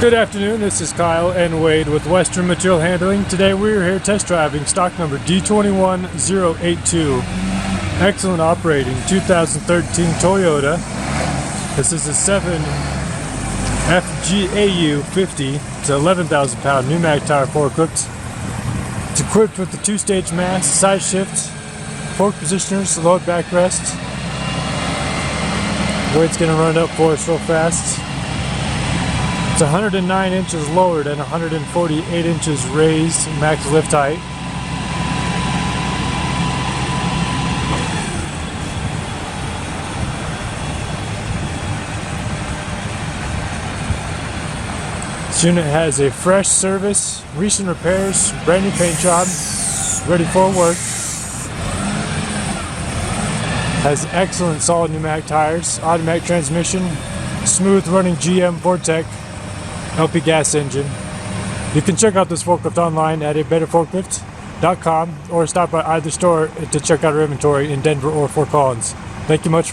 Good afternoon, this is Kyle and Wade with Western Material Handling. Today we're here test driving stock number D21082. Excellent operating 2013 Toyota. This is a 7FGAU50. It's an 11,000 pound pneumatic tire forklift. It's equipped with the 2-stage mast, side shift, fork positioners, load backrest. Wade's going to run it up for us real fast. It's 109 inches lowered and 148 inches raised max lift height. This unit has a fresh service, recent repairs, brand new paint job, ready for work. Has excellent solid pneumatic tires, automatic transmission, smooth running GM Vortec LP gas engine. You can check out this forklift online at abetterforklift.com or stop by either store to check out our inventory in Denver or Fort Collins. Thank you much.